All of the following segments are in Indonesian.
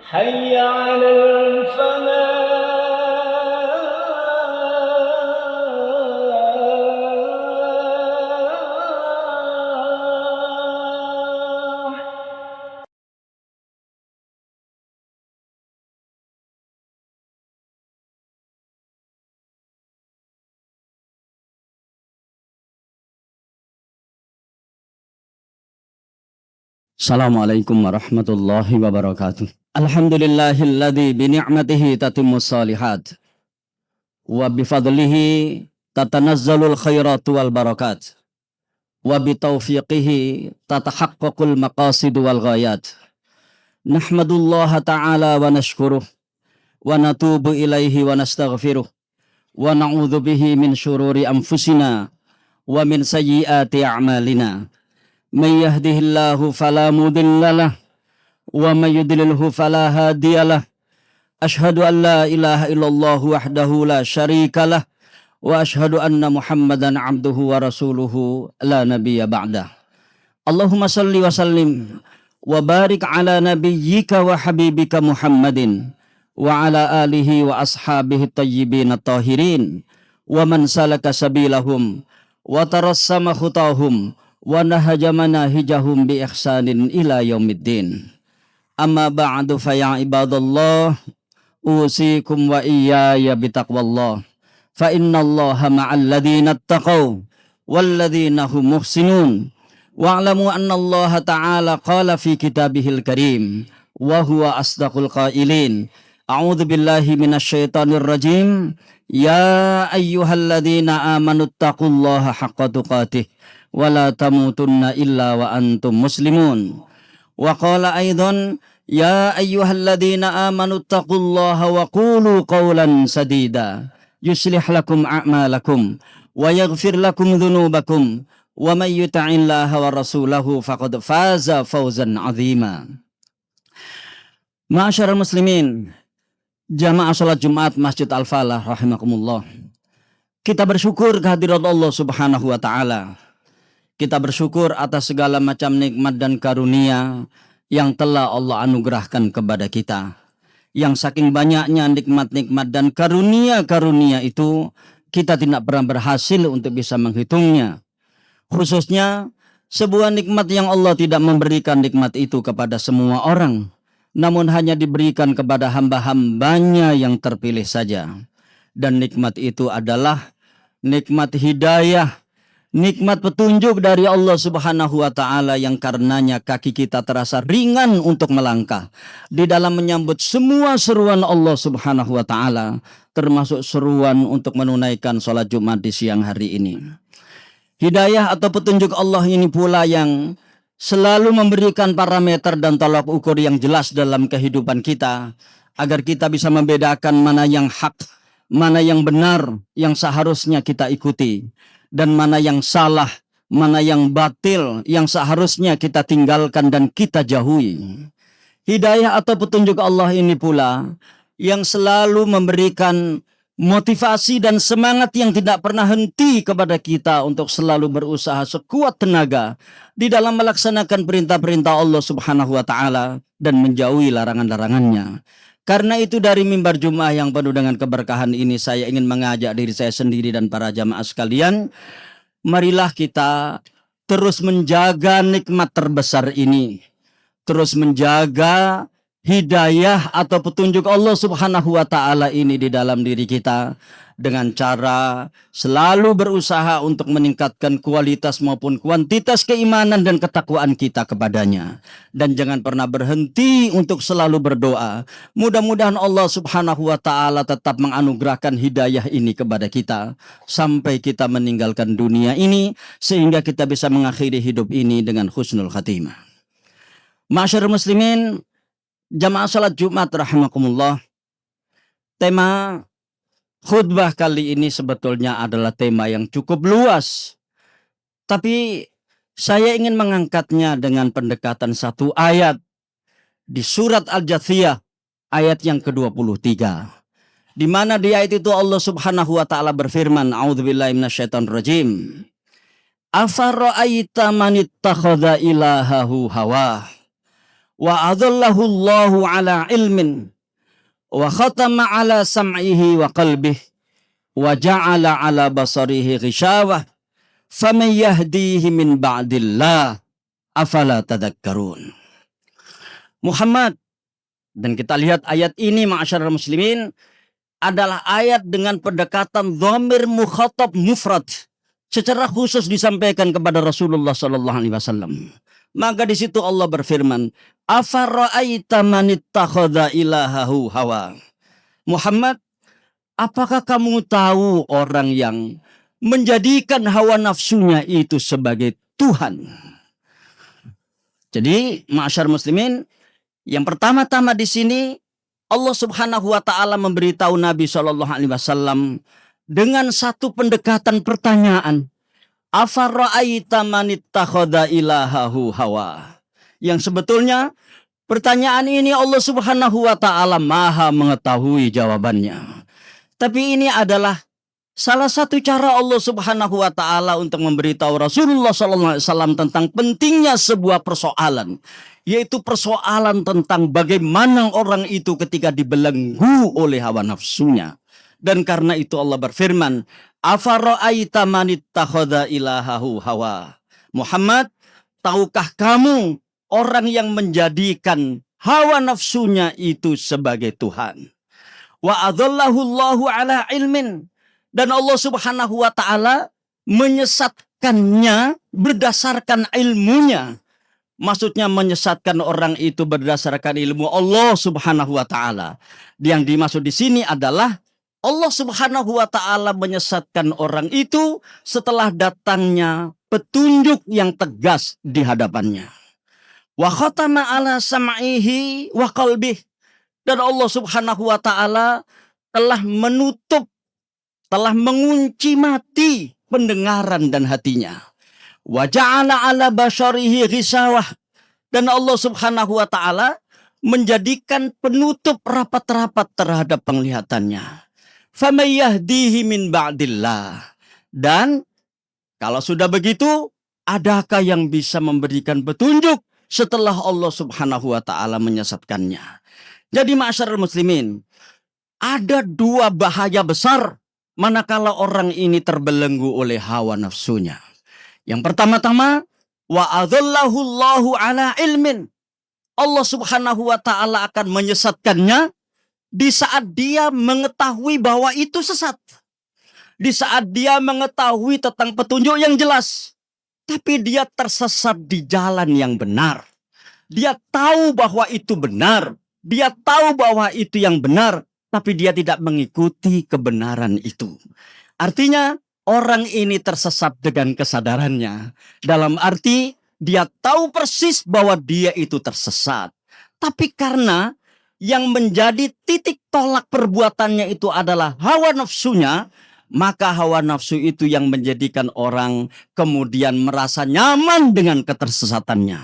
حي على الفلاح. Assalamualaikum warahmatullahi wabarakatuh. Alhamdulillahilladzi bi ni'matihi tatimmus shalihat wa bi fadlihi tatanazzalul khairatu wal barakat wa bi taufiqihi tatahaqqaqul maqasid wal ghayat. Nahmadullaha ta'ala wa nashkuruh wa natubu ilaihi wa nastaghfiruh wa na'udzu bihi min syururi anfusina wa min sayyiati a'malina. Man yahdihillahu fala mudhillalah wa man yudlilhu fala hadiyalah. Asyhadu an la ilaha illallah wahdahu la syarikalah wa asyhadu anna Muhammadan abduhu wa rasuluhu la nabiyya ba'dah. Allahumma salli wa sallim wa barik ala nabiyyika wa habibika Muhammadin wa ala alihi wa ashabihi tayyibin at-tahirin wa man salaka sabilahum wa tarassama khutahum wa nahaja manahijahum bi ihsanin ila yaumiddin. Amma ba'du fa ya ibadallah usikum wa iyaya bitaqwallah fa innallaha ma'al ladzina ittaqaw wal ladzina hum muhsinun wa'lamu anna Allah ta'ala qala fi kitabihil karim wa huwa asdaqul qailin. A'udzu billahi minasyaitonir rajim. Ya ayyuhalladzina amanu taqullaha haqqa tuqatih wa la tamutunna illa wa antum muslimun. Wa qala aidan ya ayyuhalladzina amanu taqullaha wa qulu qawlan sadida yuslih lakum a'malakum wa yaghfir lakum dhunubakum wa may yuti'illaha wa rasulahu faqad faza fawzan 'azima. Ma'asyiral muslimin, jamaah salat Jumat Masjid Al-Falah rahimakumullah. Kita bersyukur kehadirat Allah Subhanahu wa taala. Kita bersyukur atas segala macam nikmat dan karunia yang telah Allah anugerahkan kepada kita. Yang saking banyaknya nikmat-nikmat dan karunia-karunia itu kita tidak pernah berhasil untuk bisa menghitungnya. Khususnya sebuah nikmat yang Allah tidak memberikan nikmat itu kepada semua orang, namun hanya diberikan kepada hamba-hambanya yang terpilih saja. Dan nikmat itu adalah nikmat hidayah, nikmat petunjuk dari Allah Subhanahu wa taala yang karenanya kaki kita terasa ringan untuk melangkah di dalam menyambut semua seruan Allah Subhanahu wa taala, termasuk seruan untuk menunaikan sholat Jumat di siang hari ini. Hidayah atau petunjuk Allah ini pula yang selalu memberikan parameter dan tolak ukur yang jelas dalam kehidupan kita, agar kita bisa membedakan mana yang hak, mana yang benar, yang seharusnya kita ikuti, dan mana yang salah, mana yang batil, yang seharusnya kita tinggalkan dan kita jauhi. Hidayah atau petunjuk Allah ini pula yang selalu memberikan motivasi dan semangat yang tidak pernah henti kepada kita untuk selalu berusaha sekuat tenaga di dalam melaksanakan perintah-perintah Allah Subhanahu wa taala dan menjauhi larangan-larangannya. Karena itu dari mimbar Jumat yang penuh dengan keberkahan ini saya ingin mengajak diri saya sendiri dan para jamaah sekalian, marilah kita terus menjaga nikmat terbesar ini, terus menjaga hidayah atau petunjuk Allah Subhanahu wa taala ini di dalam diri kita dengan cara selalu berusaha untuk meningkatkan kualitas maupun kuantitas keimanan dan ketakwaan kita kepadanya. Dan jangan pernah berhenti untuk selalu berdoa. Mudah-mudahan Allah Subhanahu wa taala tetap menganugerahkan hidayah ini kepada kita sampai kita meninggalkan dunia ini sehingga kita bisa mengakhiri hidup ini dengan husnul khatimah. Ma'asyiral muslimin, jamaah salat Jumat rahimakumullah. Tema khutbah kali ini sebetulnya adalah tema yang cukup luas. Tapi saya ingin mengangkatnya dengan pendekatan satu ayat di surat Al-Jathiyah ayat yang ke-23. Di mana di ayat itu Allah Subhanahu wa taala berfirman, a'udzubillahi minasyaitonir rajim. Afara'aita man ittakhadha ilahahu hawah wa adallahu Allahu ala ilmin wa khatama ala sam'ihi wa qalbihi wa ja'ala ala basarihi ghishawah faman yahdihi min ba'dillah afala tadhakkarun. Muhammad, dan kita lihat ayat ini ma'asyiral muslimin adalah ayat dengan pendekatan dhamir mukhatab mufrad secara khusus disampaikan kepada Rasulullah sallallahu alaihi wasallam. Maka di situ Allah berfirman, "Afara'aita man ittakhadha ilahahu hawa." Muhammad, apakah kamu tahu orang yang menjadikan hawa nafsunya itu sebagai Tuhan? Jadi, ma'asyar muslimin, yang pertama-tama di sini Allah Subhanahu wa taala memberitahu Nabi sallallahu alaihi wasallam dengan satu pendekatan pertanyaan. Afara'aita man ittakhadha ilahahu hawa. Yang sebetulnya pertanyaan ini Allah Subhanahu wa taala Maha mengetahui jawabannya. Tapi ini adalah salah satu cara Allah Subhanahu wa taala untuk memberitahu Rasulullah sallallahu alaihi wasallam tentang pentingnya sebuah persoalan, yaitu persoalan tentang bagaimana orang itu ketika dibelenggu oleh hawa nafsunya. Dan karena itu Allah berfirman, "Afara'aita man ittakhadha ilahahu hawa." Muhammad, tahukah kamu orang yang menjadikan hawa nafsunya itu sebagai Tuhan? Wa adallahu Allahu ala ilmin. Dan Allah Subhanahu wa taala menyesatkannya berdasarkan ilmunya. Maksudnya menyesatkan orang itu berdasarkan ilmu Allah Subhanahu wa taala. Yang dimaksud di sini adalah Allah Subhanahu wa taala menyesatkan orang itu setelah datangnya petunjuk yang tegas di hadapannya. Wa khatama ala sam'ihi wa qalbihi. Dan Allah Subhanahu wa taala telah menutup, telah mengunci mati pendengaran dan hatinya. Wa ja'ala ala basyarihi ghishawah. Dan Allah Subhanahu wa taala menjadikan penutup rapat-rapat terhadap penglihatannya. Faman yahdihi min ba'dillah. Dan kalau sudah begitu, adakah yang bisa memberikan petunjuk setelah Allah Subhanahu wa taala menyesatkannya? Jadi ma'asyiral muslimin, ada dua bahaya besar manakala orang ini terbelenggu oleh hawa nafsunya. Yang pertama-tama, wa adallahu Allahu ala ilmin. Allah Subhanahu wa taala akan menyesatkannya di saat dia mengetahui bahwa itu sesat. Di saat dia mengetahui tentang petunjuk yang jelas, tapi dia tersesat di jalan yang benar. Dia tahu bahwa itu benar. Dia tahu bahwa itu yang benar, tapi dia tidak mengikuti kebenaran itu. Artinya, orang ini tersesat dengan kesadarannya. Dalam arti, dia tahu persis bahwa dia itu tersesat. Tapi karena yang menjadi titik tolak perbuatannya itu adalah hawa nafsunya, maka hawa nafsu itu yang menjadikan orang kemudian merasa nyaman dengan ketersesatannya.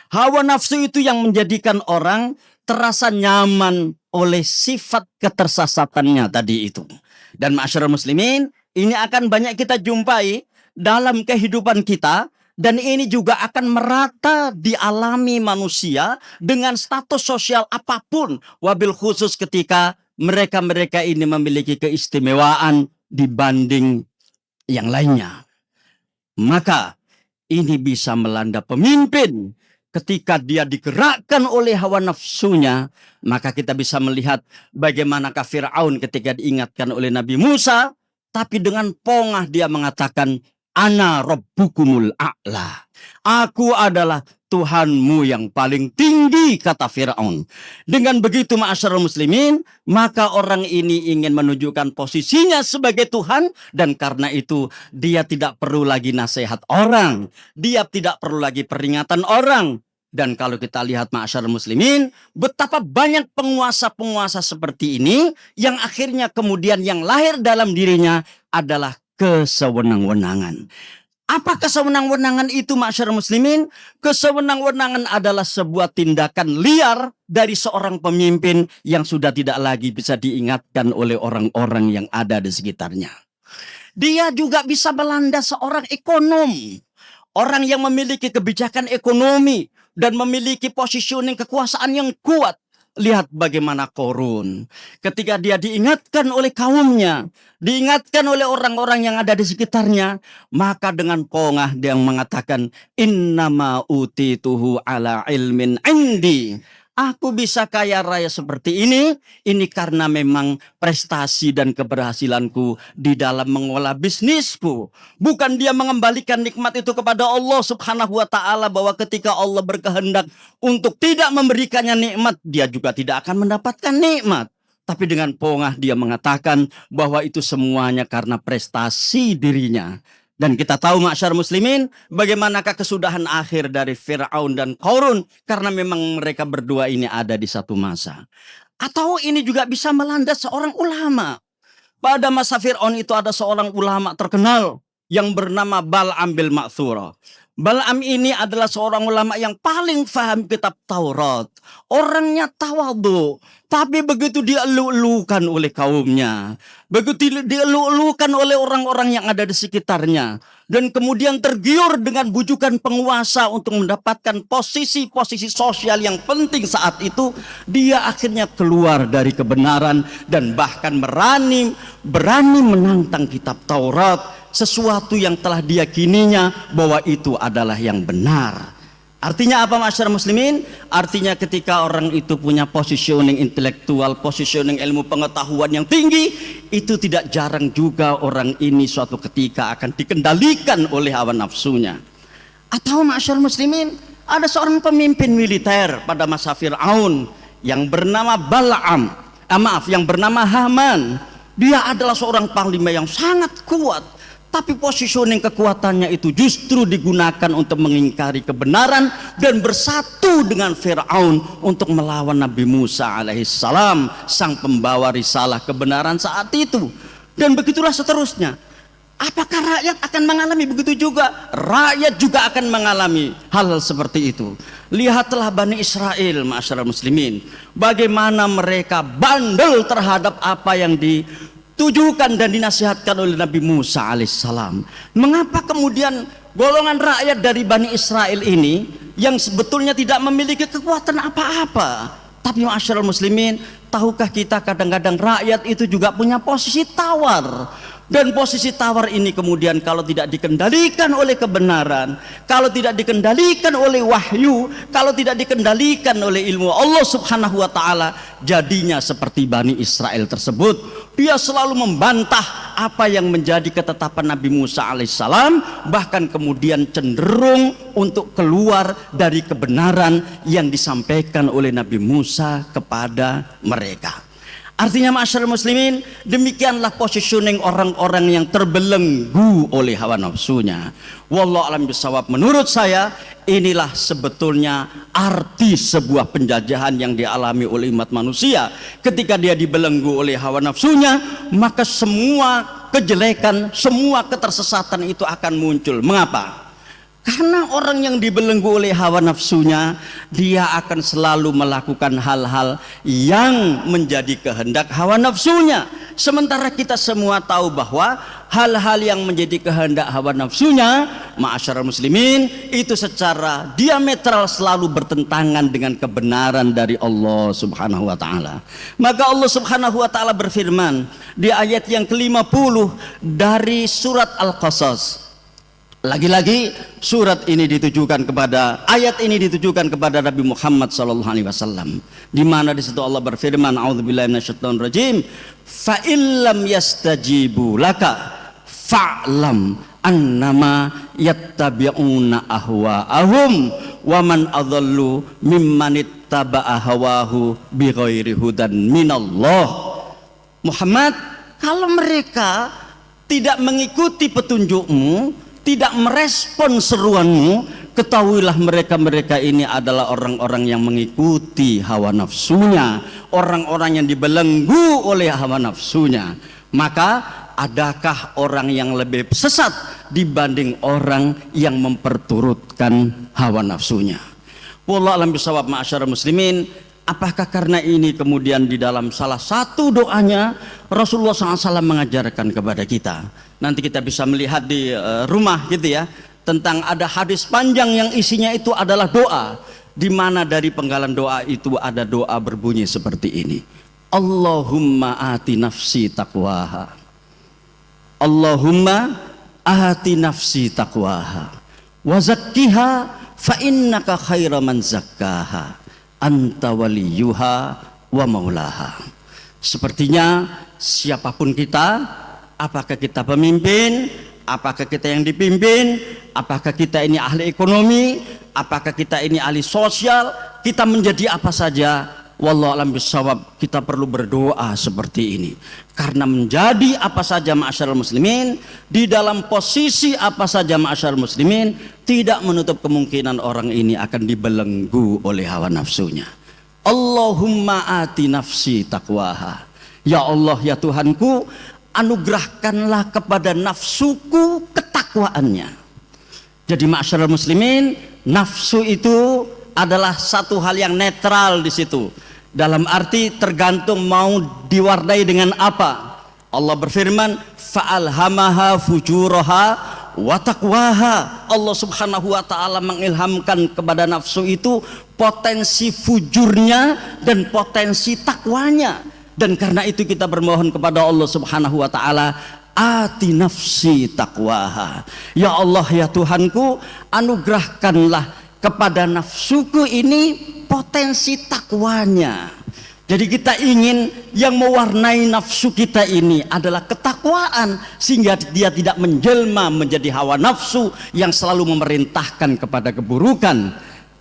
Hawa nafsu itu yang menjadikan orang terasa nyaman oleh sifat ketersesatannya tadi itu. Dan ma'asyiral muslimin, ini akan banyak kita jumpai dalam kehidupan kita. Dan ini juga akan merata dialami manusia dengan status sosial apapun. Wabil khusus ketika mereka-mereka ini memiliki keistimewaan dibanding yang lainnya. Maka ini bisa melanda pemimpin. Ketika dia digerakkan oleh hawa nafsunya, maka kita bisa melihat bagaimanakah Fir'aun ketika diingatkan oleh Nabi Musa, tapi dengan pongah dia mengatakan, Ana rabbukumul a'la. Aku adalah Tuhanmu yang paling tinggi, kata Fir'aun. Dengan begitu ma'asyarul muslimin, maka orang ini ingin menunjukkan posisinya sebagai Tuhan, dan karena itu dia tidak perlu lagi nasihat orang, dia tidak perlu lagi peringatan orang. Dan kalau kita lihat ma'asyarul muslimin, betapa banyak penguasa-penguasa seperti ini yang akhirnya kemudian yang lahir dalam dirinya adalah kesewenang-wenangan. Apa kesewenang-wenangan itu ma'asyarul muslimin? Kesewenang-wenangan adalah sebuah tindakan liar dari seorang pemimpin yang sudah tidak lagi bisa diingatkan oleh orang-orang yang ada di sekitarnya. Dia juga bisa melanda seorang ekonom. Orang yang memiliki kebijakan ekonomi, dan memiliki positioning kekuasaan yang kuat. Lihat bagaimana Korun. Ketika dia diingatkan oleh kaumnya, diingatkan oleh orang-orang yang ada di sekitarnya, maka dengan pongah dia mengatakan, innama utituhu ala ilmin indi. Aku bisa kaya raya seperti ini karena memang prestasi dan keberhasilanku di dalam mengolah bisnisku. Bukan dia mengembalikan nikmat itu kepada Allah Subhanahu wa ta'ala, bahwa ketika Allah berkehendak untuk tidak memberikannya nikmat, dia juga tidak akan mendapatkan nikmat. Tapi dengan pongah dia mengatakan bahwa itu semuanya karena prestasi dirinya. Dan kita tahu ma'asyar muslimin, bagaimanakah kesudahan akhir dari Fir'aun dan Qarun, karena memang mereka berdua ini ada di satu masa. Atau ini juga bisa melanda seorang ulama. Pada masa Fir'aun itu ada seorang ulama terkenal yang bernama Bal'am bil Ma'thura. Bal'am ini adalah seorang ulama yang paling paham kitab Taurat. Orangnya tawadhu, tapi begitu dielu-elukan oleh kaumnya, begitu dielu-elukan oleh orang-orang yang ada di sekitarnya, dan kemudian tergiur dengan bujukan penguasa untuk mendapatkan posisi-posisi sosial yang penting saat itu, dia akhirnya keluar dari kebenaran dan bahkan berani menantang kitab Taurat, sesuatu yang telah diyakininya bahwa itu adalah yang benar. Artinya apa masyarakat muslimin? Artinya ketika orang itu punya positioning intelektual, positioning ilmu pengetahuan yang tinggi, itu tidak jarang juga orang ini suatu ketika akan dikendalikan oleh hawa nafsunya. Atau masyarakat muslimin, ada seorang pemimpin militer pada masa Fir'aun yang bernama yang bernama Haman. Dia adalah seorang panglima yang sangat kuat, tapi positioning kekuatannya itu justru digunakan untuk mengingkari kebenaran dan bersatu dengan Fir'aun untuk melawan Nabi Musa alaihissalam, sang pembawa risalah kebenaran saat itu. Dan begitulah seterusnya. Apakah rakyat akan mengalami begitu juga? Rakyat juga akan mengalami hal seperti itu. Lihatlah Bani Israel, ma'asyiral muslimin, bagaimana mereka bandel terhadap apa yang ditujukan dan dinasihatkan oleh Nabi Musa alaihissalam. Mengapa kemudian golongan rakyat dari Bani Israel ini yang sebetulnya tidak memiliki kekuatan apa-apa, tapi ma'asyiral muslimin, tahukah kita kadang-kadang rakyat itu juga punya posisi tawar. Dan posisi tawar ini kemudian kalau tidak dikendalikan oleh kebenaran, kalau tidak dikendalikan oleh wahyu, kalau tidak dikendalikan oleh ilmu Allah Subhanahu wa ta'ala, jadinya seperti Bani Israel tersebut. Dia selalu membantah apa yang menjadi ketetapan Nabi Musa alaihissalam, bahkan kemudian cenderung untuk keluar dari kebenaran yang disampaikan oleh Nabi Musa kepada mereka. Artinya ma'asyiral muslimin, demikianlah positioning orang-orang yang terbelenggu oleh hawa nafsunya. Wallahu a'lam bishawab. Menurut saya inilah sebetulnya arti sebuah penjajahan yang dialami oleh umat manusia. Ketika dia dibelenggu oleh hawa nafsunya, maka semua kejelekan, semua ketersesatan itu akan muncul. Mengapa? Karena orang yang dibelenggu oleh hawa nafsunya, dia akan selalu melakukan hal-hal yang menjadi kehendak hawa nafsunya. Sementara kita semua tahu bahwa hal-hal yang menjadi kehendak hawa nafsunya, ma'asyiral muslimin, itu secara diametral selalu bertentangan dengan kebenaran dari Allah Subhanahu wa ta'ala. Maka Allah Subhanahu wa ta'ala berfirman di ayat yang ke-50 dari surat Al-Qasas. Lagi-lagi surat ini ditujukan kepada, ayat ini ditujukan kepada Nabi Muhammad sallallahu alaihi wasallam, di mana di situ Allah berfirman, a'udzubillahi minasyaitonir rajim, fa illam yastajibu laka fa'lam annama yattabi'una ahwa'ahum wa man adallu mimman ittaba'a hawahu bighairi hudan minallah. Muhammad, kalau mereka tidak mengikuti petunjukmu, tidak merespon seruanmu, ketahuilah mereka-mereka ini adalah orang-orang yang mengikuti hawa nafsunya, orang-orang yang dibelenggu oleh hawa nafsunya. Maka adakah orang yang lebih sesat dibanding orang yang memperturutkan hawa nafsunya? Wallahu a'lam bishawab. Ma'asyiral muslimin, apakah karena ini kemudian di dalam salah satu doanya Rasulullah SAW mengajarkan kepada kita, nanti kita bisa melihat di rumah gitu ya, tentang ada hadis panjang yang isinya itu adalah doa. di mana dari penggalan doa itu ada doa berbunyi seperti ini. Allahumma ati nafsi taqwaha. Allahumma ati nafsi taqwaha wa zakkiha fa innaka khaira man zakkaha anta waliyuha wa maulaha. Sepertinya siapapun kita, apakah kita pemimpin, apakah kita yang dipimpin, apakah kita ini ahli ekonomi, apakah kita ini ahli sosial, kita menjadi apa saja, wallahu a'lam bishawab, kita perlu berdoa seperti ini. Karena menjadi apa saja ma'asyiral muslimin, di dalam posisi apa saja ma'asyiral muslimin, tidak menutup kemungkinan orang ini akan dibelenggu oleh hawa nafsunya. Allahumma ati nafsi taqwaha. Ya Allah, ya Tuhanku, anugerahkanlah kepada nafsuku ketakwaannya. Jadi ma'asyiral muslimin, nafsu itu adalah satu hal yang netral di situ. Dalam arti tergantung mau diwarnai dengan apa. Allah berfirman, fa'alhamaha fujuraha wa taqwaha. Allah subhanahu wa ta'ala mengilhamkan kepada nafsu itu potensi fujurnya dan potensi takwanya. Dan karena itu kita bermohon kepada Allah subhanahu wa ta'ala, ati nafsi taqwaha. Ya Allah, ya Tuhanku, anugerahkanlah kepada nafsuku ini potensi takwanya. Jadi kita ingin yang mewarnai nafsu kita ini adalah ketakwaan, sehingga dia tidak menjelma menjadi hawa nafsu yang selalu memerintahkan kepada keburukan.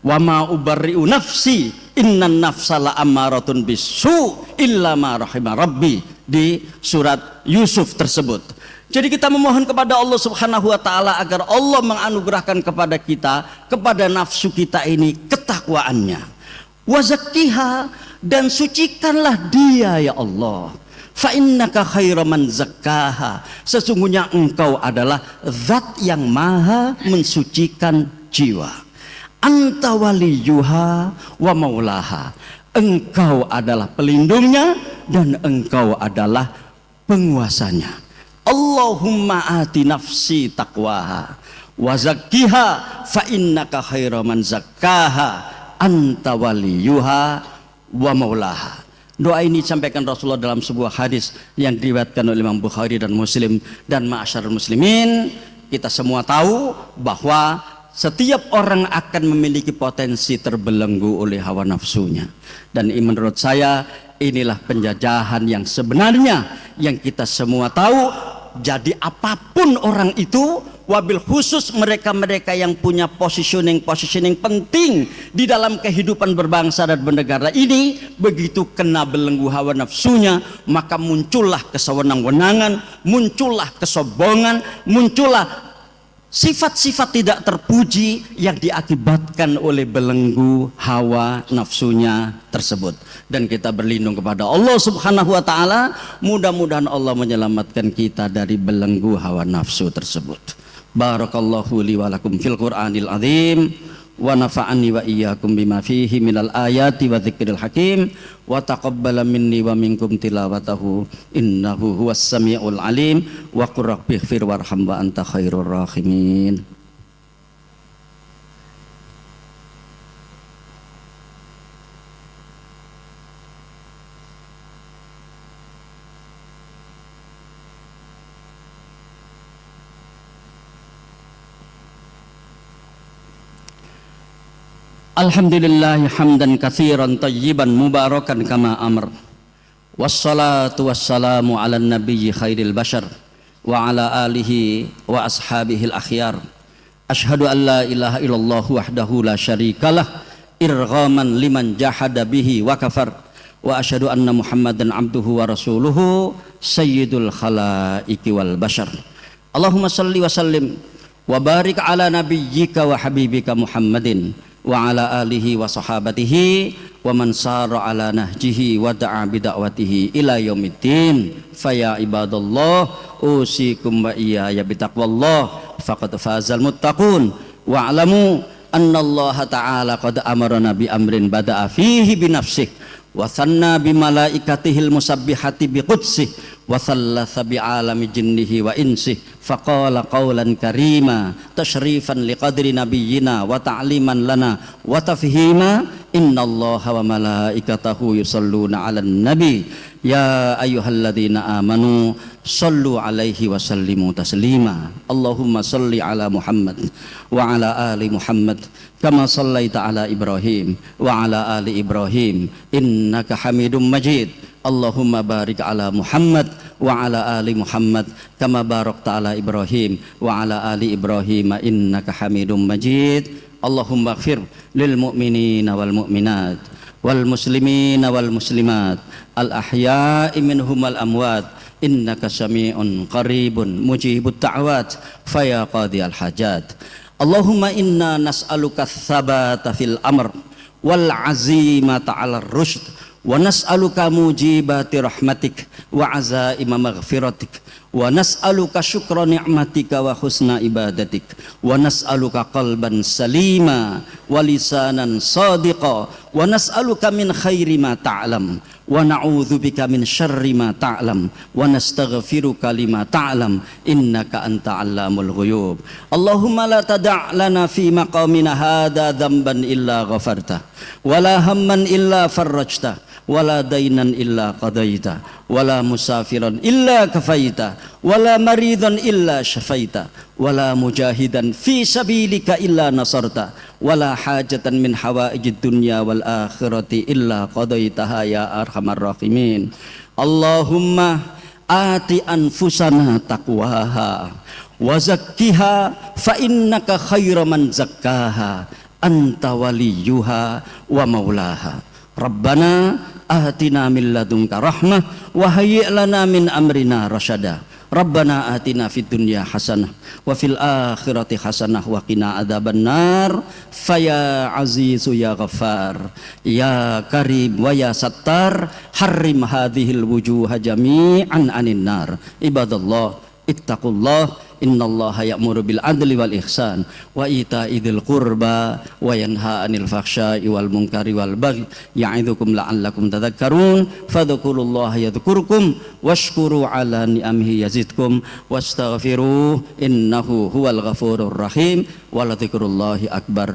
Wa ma ubarri'u nafsi innan nafsa la'ammaratun bisu illa ma rahima rabbi, di surat Yusuf tersebut. Jadi kita memohon kepada Allah subhanahu wa ta'ala agar Allah menganugerahkan kepada kita, kepada nafsu kita ini ketakwaannya. Wa zakkiha, dan sucikanlah dia ya Allah. Fa innaka khairu man zakkaha, sesungguhnya engkau adalah zat yang maha mensucikan jiwa. Anta waliyuha wa maulaha, engkau adalah pelindungnya dan engkau adalah penguasanya. Allahumma ati nafsi taqwaha wa zakkiha fa innaka khairu man zakkaha anta waliyuha wa maulaha. Doa ini disampaikan Rasulullah dalam sebuah hadis yang diriwayatkan oleh Imam Bukhari dan Muslim. Dan ma'asyarul muslimin, kita semua tahu bahwa setiap orang akan memiliki potensi terbelenggu oleh hawa nafsunya. Dan menurut saya inilah penjajahan yang sebenarnya yang kita semua tahu. Jadi apapun orang itu, wabil khusus mereka-mereka yang punya positioning penting di dalam kehidupan berbangsa dan bernegara ini, begitu kena belenggu hawa nafsunya, maka muncullah kesewenang-wenangan, muncullah kesombongan, muncullah sifat-sifat tidak terpuji yang diakibatkan oleh belenggu hawa nafsunya tersebut. Dan kita berlindung kepada Allah subhanahu wa ta'ala, mudah-mudahan Allah menyelamatkan kita dari belenggu hawa nafsu tersebut. Barakallahu li wa lakum fil Qur'anil azim, wa nafa'ani wa iyyakum bima fihi minal ayati wa dzikril hakim, wa taqabbala minni wa minkum tilawatahu innahu huwas samiul alim, wa qur rabbighfir warham wa anta khairur rahimin. Alhamdulillah hamdan katsiran tayyiban mubarakan kama amr. Wassalatu wassalamu ala nabiyyi khairil bashar wa ala alihi wa ashabihil akhyar. Ashhadu an la ilaha illallah wahdahu la syarikalah irghaman liman jahada bihi wa kafar. Wa ashhadu anna Muhammadan abduhu wa rasuluhu sayyidul khalaiqi wal bashar. Allahumma salli wa sallim wa barik ala nabiyyika wa habibika Muhammadin wa ala alihi wa sahabatihi wa man sara ala nahjihi wa da'a bida'watihi ila yaumiddin. Faya ibadallah usikum wa iyaya bitaqwallah faqad fazal muttaqun wa alamu anna Allah ta'ala qad amarana bi amrin bada'a fihi bi nafsihi wa thanna bi malaikatihil musabbihati bi qudsih wa thallatha bi alami jinnihi wa insih faqala qawlan karima tashrifan liqadri nabiyyina wa ta'liman lana wa tafhima innallaha wa malaikatahu yusalluna 'alan nabi ya ayyuhalladzina amanu sallu 'alaihi wa sallimu taslima Allahumma salli 'ala Muhammad wa 'ala ali Muhammad kama sallaita 'ala Ibrahim wa 'ala ali Ibrahim innaka Hamidum Majid Allahumma barik 'ala Muhammad wa 'ala ali Muhammad kama barakta 'ala Ibrahim wa 'ala ali Ibrahim innaka Hamidum Majid Allahumma ighfir lil mu'minina wal mu'minat wal muslimina wal muslimat al ahya'i minhum wal amwat innaka sami'un qaribun mujibut da'wat faya qadiyal hajat Allahumma inna nas'aluka tsabata fil amr wal azimata 'alar rusyd wa nas'aluka mujibati rahmatik wa azaima maghfiratik wa nas'aluka syukra ni'matika wa husna ibadatik wa nas'aluka qalban salima wa lisanan sadiqa wa nas'aluka min khairi ma ta'lam wa na'udzubika min syarri ma ta'lam wa nastaghfiruka lima ta'lam innaka anta 'allamul ghuyub Allahumma la tada' lana fi maqamina hadza dhanban illa ghafarta wala hamman illa farajta wala dainan illa qadaita wala musafiran illa kafaita wala maridan illa syafaita wala mujahidan fi sabilika illa nasarta wala hajatan min hawaijid dunya wal akhirati illa qadaitaha ya arhamar rahimin Allahumma ati anfusana taqwaha wa zakkiha fa innaka khairu man zakkaha anta waliyuha wa maulaha Rabbana atina min ladunka rahmah wa hayyi' lana min amrina rasyada Rabbana atina fid dunya hasanah wa fil akhirati hasanah wa qina adzabannar faya azizu ya ghaffar ya karim wa ya sattar harrim hadhil wujuha jami'an anin nar ibadallah ittaqullah innallaha ya'muru bil adli wal ihsan wa ita'i dzil qurba wa yanha 'anil fahsya'i wal munkari wal baghi ya'idzukum la'allakum tadhakkarun fadhkurullaha yadhkurkum washkuru 'ala ni'amihi yazidkum wastaghfiruh innahu huwal ghafurur rahim wa la dzikrullahi akbar